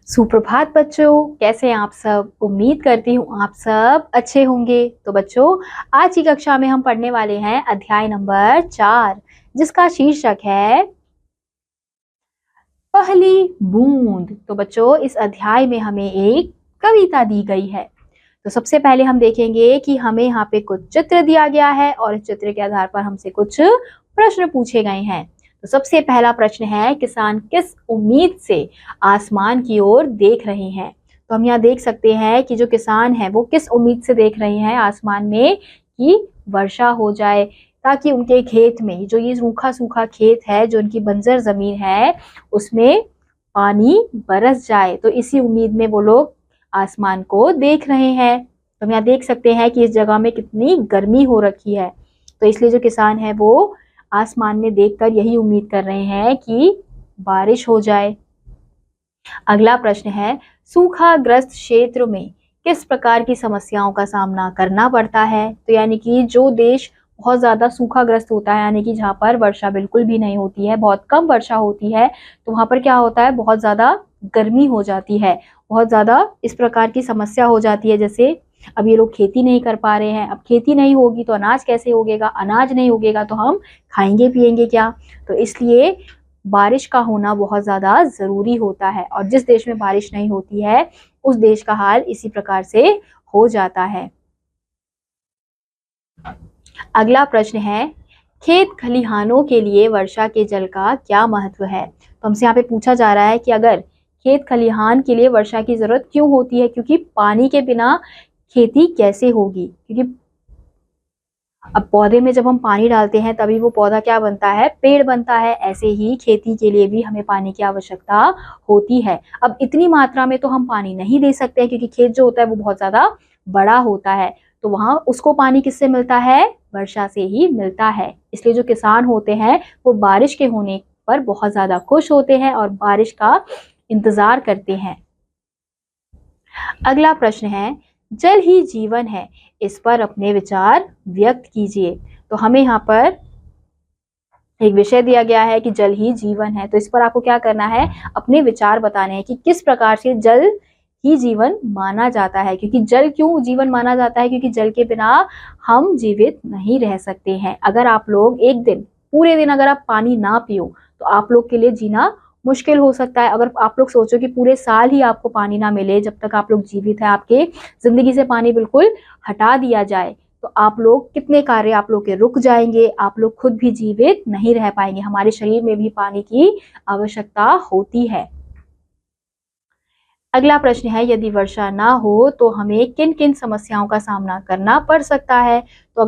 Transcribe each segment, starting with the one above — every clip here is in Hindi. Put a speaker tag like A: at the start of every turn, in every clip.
A: सुप्रभात बच्चों, कैसे हैं आप सब। उम्मीद करती हूँ आप सब अच्छे होंगे। तो बच्चों, आज की कक्षा में हम पढ़ने वाले हैं अध्याय नंबर 4, जिसका शीर्षक है पहली बूंद। तो बच्चों, इस अध्याय में हमें एक कविता दी गई है। तो सबसे पहले हम देखेंगे कि हमें यहाँ पे कुछ चित्र दिया गया है और इस चित्र के आधार पर हमसे कुछ प्रश्न पूछे गए हैं। तो सबसे पहला प्रश्न है, किसान किस उम्मीद से आसमान की ओर देख रहे हैं। तो हम यहाँ देख सकते हैं कि जो किसान है वो किस उम्मीद से देख रहे हैं आसमान में कि वर्षा हो जाए, ताकि उनके खेत में, जो ये रूखा सूखा खेत है, जो उनकी बंजर जमीन है, उसमें पानी बरस जाए। तो इसी उम्मीद में वो लोग आसमान को देख रहे हैं। तो हम यहाँ देख सकते हैं कि इस जगह में कितनी गर्मी हो रखी है। तो इसलिए जो किसान है वो आसमान में देखकर यही उम्मीद कर रहे हैं कि बारिश हो जाए। अगला प्रश्न है, सूखाग्रस्त क्षेत्र में किस प्रकार की समस्याओं का सामना करना पड़ता है। तो यानी कि जो देश बहुत ज्यादा सूखाग्रस्त होता है, यानी कि जहाँ पर वर्षा बिल्कुल भी नहीं होती है, बहुत कम वर्षा होती है, तो वहां पर क्या होता है, बहुत ज्यादा गर्मी हो जाती है, बहुत ज्यादा इस प्रकार की समस्या हो जाती है। जैसे अब ये लोग खेती नहीं कर पा रहे हैं, अब खेती नहीं होगी तो अनाज कैसे उगेगा, अनाज नहीं उगेगा तो हम खाएंगे पिएंगे क्या। तो इसलिए बारिश का होना बहुत ज्यादा जरूरी होता है, और जिस देश में बारिश नहीं होती है उस देश का हाल इसी प्रकार से हो जाता है। अगला प्रश्न है, खेत खलिहानों के लिए वर्षा के जल का क्या महत्व है। तो हमसे यहाँ पे पूछा जा रहा है कि अगर खेत खलिहान के लिए वर्षा की जरूरत क्यों होती है, क्योंकि पानी के बिना खेती कैसे होगी। क्योंकि अब पौधे में जब हम पानी डालते हैं तभी वो पौधा क्या बनता है, पेड़ बनता है। ऐसे ही खेती के लिए भी हमें पानी की आवश्यकता होती है। अब इतनी मात्रा में तो हम पानी नहीं दे सकते हैं, क्योंकि खेत जो होता है वो बहुत ज्यादा बड़ा होता है, तो वहां उसको पानी किससे मिलता है, वर्षा से ही मिलता है। इसलिए जो किसान होते हैं वो बारिश के होने पर बहुत ज्यादा खुश होते हैं और बारिश का इंतजार करते हैं। अगला प्रश्न है, जल ही जीवन है, इस पर अपने विचार व्यक्त कीजिए। तो हमें यहाँ पर एक विषय दिया गया है कि जल ही जीवन है, तो इस पर आपको क्या करना है, अपने विचार बताने हैं कि किस प्रकार से जल ही जीवन माना जाता है। क्योंकि जल क्यों जीवन माना जाता है, क्योंकि जल के बिना हम जीवित नहीं रह सकते हैं। अगर आप लोग एक दिन, पूरे दिन अगर आप पानी ना पियो तो आप लोग के लिए जीना मुश्किल हो सकता है। अगर आप लोग सोचो कि पूरे साल ही आपको पानी ना मिले, जब तक आप लोग जीवित हैं, आपके जिंदगी से पानी बिल्कुल हटा दिया जाए, तो आप लोग कितने कार्य आप लोग के रुक जाएंगे, आप लोग खुद भी जीवित नहीं रह पाएंगे। हमारे शरीर में भी पानी की आवश्यकता होती है। अगला प्रश्न है, यदि वर्षा ना हो तो हमें किन किन समस्याओं का सामना करना पड़ सकता है। तो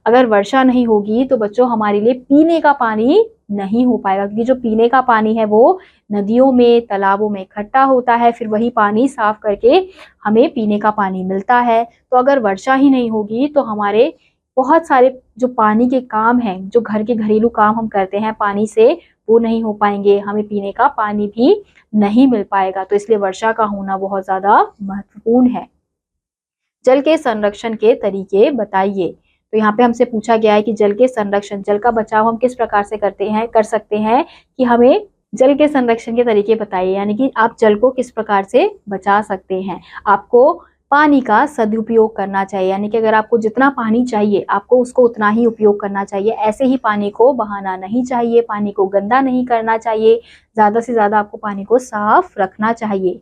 A: अगर वर्षा नहीं होगी तो बच्चों हमारे लिए पीने का पानी नहीं हो पाएगा, क्योंकि जो पीने का पानी है वो नदियों में, तालाबों में इकट्ठा होता है, फिर वही पानी साफ करके हमें पीने का पानी मिलता है। तो अगर वर्षा ही नहीं होगी तो हमारे बहुत सारे जो पानी के काम हैं, जो घर के घरेलू काम हम करते हैं पानी से, वो नहीं हो पाएंगे, हमें पीने का पानी भी नहीं मिल पाएगा। तो इसलिए वर्षा का होना बहुत ज्यादा महत्वपूर्ण है। जल के संरक्षण के तरीके बताइए। तो यहाँ पे हमसे पूछा गया है कि जल के संरक्षण, जल का बचाव हम किस प्रकार से कर सकते हैं, कि हमें जल के संरक्षण के तरीके बताइए। यानी कि आप जल को किस प्रकार से बचा सकते हैं। आपको पानी का सदुपयोग करना चाहिए, यानी कि अगर आपको जितना पानी चाहिए आपको उसको उतना ही उपयोग करना चाहिए। ऐसे ही पानी को बहाना नहीं चाहिए, पानी को गंदा नहीं करना चाहिए, ज्यादा से ज्यादा आपको पानी को साफ रखना चाहिए।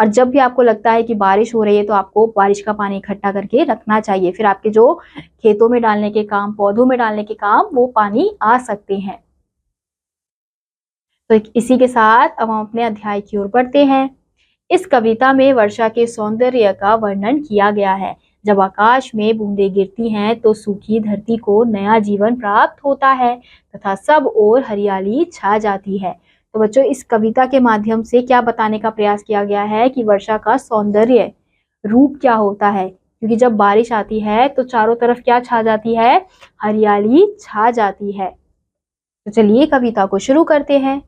A: और जब भी आपको लगता है कि बारिश हो रही है तो आपको बारिश का पानी इकट्ठा करके रखना चाहिए, फिर आपके जो खेतों में डालने के काम, पौधों में डालने के काम, वो पानी आ सकते हैं। तो इसी के साथ अब हम अपने अध्याय की ओर बढ़ते हैं। इस कविता में वर्षा के सौंदर्य का वर्णन किया गया है। जब आकाश में बूंदें गिरती हैं तो सूखी धरती को नया जीवन प्राप्त होता है तथा सब ओर हरियाली छा जाती है। तो बच्चों, इस कविता के माध्यम से क्या बताने का प्रयास किया गया है कि वर्षा का सौंदर्य रूप क्या होता है। क्योंकि जब बारिश आती है तो चारों तरफ क्या छा जाती है, हरियाली छा जाती है। तो चलिए कविता को शुरू करते हैं।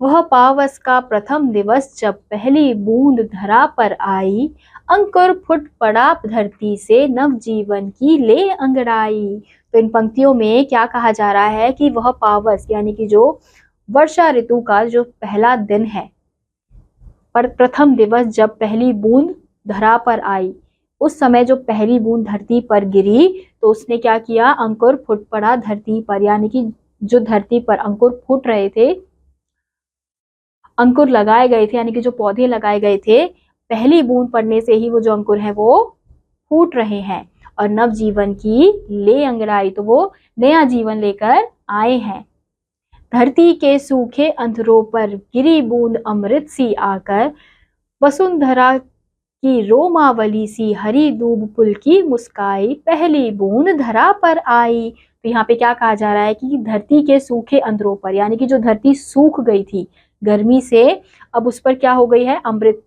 A: वह पावस का प्रथम दिवस जब पहली बूंद धरा पर आई, अंकुर फुट पड़ा धरती से नव जीवन की ले अंगड़ाई। तो इन पंक्तियों में क्या कहा जा रहा है कि वह पावस यानी कि जो वर्षा ऋतु का जो पहला दिन है, पर प्रथम दिवस जब पहली बूंद धरा पर आई, उस समय जो पहली बूंद धरती पर गिरी तो उसने क्या किया, अंकुर फूट पड़ा धरती पर, यानी कि जो धरती पर अंकुर फूट रहे थे, अंकुर लगाए गए थे, यानी कि जो पौधे लगाए गए थे, पहली बूंद पड़ने से ही वो जो अंकुर हैं वो फूट रहे हैं और नव जीवन की ले अंगड़ाई, तो वो नया जीवन लेकर आए हैं। धरती के सूखे अंधरों पर गिरी बूंद अमृत सी आकर, वसुंधरा की रोमावली सी हरी दूब पुल की मुस्काई, पहली बूंद धरा पर आई। तो यहाँ पे क्या कहा जा रहा है कि धरती के सूखे अंधरों पर, यानी कि जो धरती सूख गई थी गर्मी से, अब उस पर क्या हो गई है, अमृत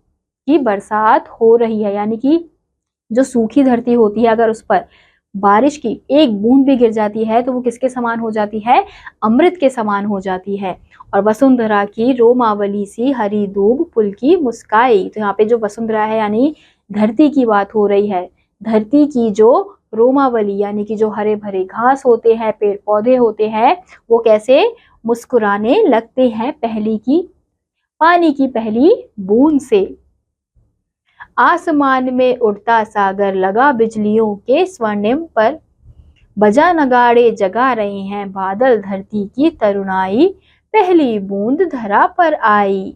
A: की बरसात हो रही है। यानी कि जो सूखी धरती होती है, अगर उस पर बारिश की एक बूंद भी गिर जाती है तो वो किसके समान हो जाती है, अमृत के समान हो जाती है। और वसुंधरा की रोमावली सी हरी दूब पुल की मुस्काई, तो यहाँ पे जो वसुंधरा है यानी धरती की बात हो रही है। धरती की जो रोमावली यानी कि जो हरे भरे घास होते हैं, पेड़ पौधे होते हैं, वो कैसे मुस्कुराने लगते हैं पानी की पहली बूंद से। आसमान में उड़ता सागर लगा बिजलियों के स्वर्णिम पर, बजा नगाड़े जगा रहे हैं बादल धरती की तरुणाई, पहली बूंद धरा पर आई।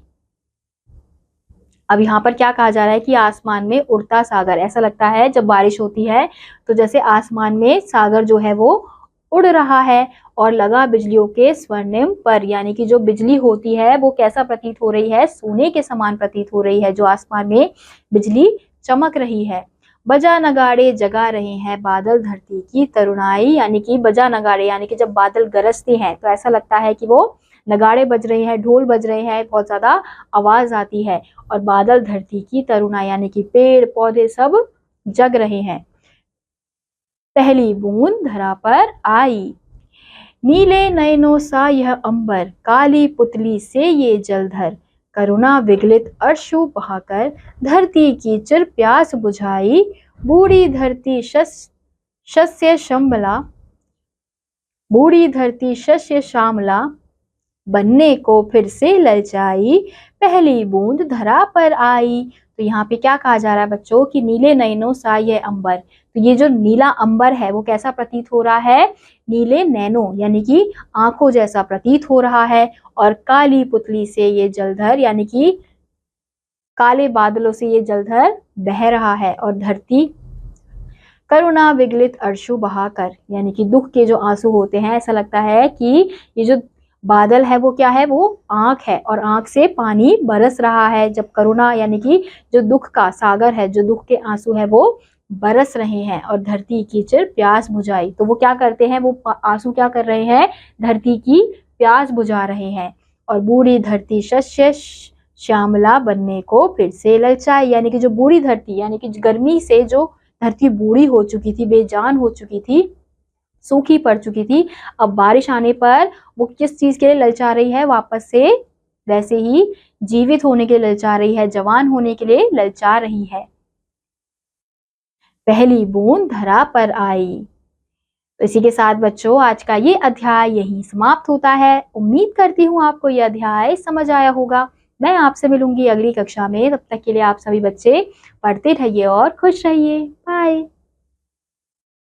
A: अब यहाँ पर क्या कहा जा रहा है कि आसमान में उड़ता सागर, ऐसा लगता है जब बारिश होती है तो जैसे आसमान में सागर जो है वो उड़ रहा है, और लगा बिजलियों के स्वर्णिम पर, यानी कि जो बिजली होती है वो कैसा प्रतीत हो रही है, सोने के समान प्रतीत हो रही है, जो आसमान में बिजली चमक रही है। बजा नगाड़े जगा रहे हैं बादल धरती की तरुणाई, यानी कि बजा नगाड़े यानी कि जब बादल गरजते हैं तो ऐसा लगता है कि वो नगाड़े बज रहे हैं, ढोल बज रहे हैं, बहुत ज्यादा आवाज आती है, और बादल धरती की तरुणाई यानी कि पेड़ पौधे सब जग रहे हैं। पहली बूंद धरा पर आई, नीले नयनों सा यह अंबर, काली पुतली से ये जलधर, करुणा विगलित अश्रु बहाकर, धरती की चिर प्यास बुझाई, बूढ़ी धरती शस्य श्यामला बनने को फिर से ललचाई, पहली बूंद धरा पर आई। तो यहाँ पे क्या कहा जा रहा है बच्चों कि नीले नयनों सा ये अंबर, तो ये जो नीला अंबर है वो कैसा प्रतीत हो रहा है, नीले नैनों यानी कि आंखों जैसा प्रतीत हो रहा है, और काली पुतली से ये जलधर यानी कि काले बादलों से ये जलधर बह रहा है, और धरती करुणा विगलित अश्रु बहाकर, यानी कि दुख के जो आंसू होते हैं, ऐसा लगता है कि ये जो बादल है वो क्या है, वो आंख है, और आंख से पानी बरस रहा है। जब करुणा यानी कि जो दुख का सागर है, जो दुख के आंसू है वो बरस रहे हैं, और धरती की चिर प्यास बुझाई, तो वो क्या करते हैं, वो आंसू क्या कर रहे हैं, धरती की प्यास बुझा रहे हैं। और बूढ़ी धरती शस्य श्यामला बनने को फिर से ललचाई, यानी कि जो बूढ़ी धरती यानी कि गर्मी से जो धरती बूढ़ी हो चुकी थी, बेजान हो चुकी थी, सूखी पड़ चुकी थी, अब बारिश आने पर वो किस चीज के लिए ललचा रही है, वापस से वैसे ही जीवित होने के लिए ललचा रही है, जवान होने के लिए ललचा रही है। पहली बूंद धरा पर आई। तो इसी के साथ बच्चों आज का ये अध्याय यहीं समाप्त होता है। उम्मीद करती हूँ आपको ये अध्याय समझ आया होगा। मैं आपसे मिलूंगी अगली कक्षा में, तब तक के लिए आप सभी बच्चे पढ़ते रहिए और खुश रहिए। बाय।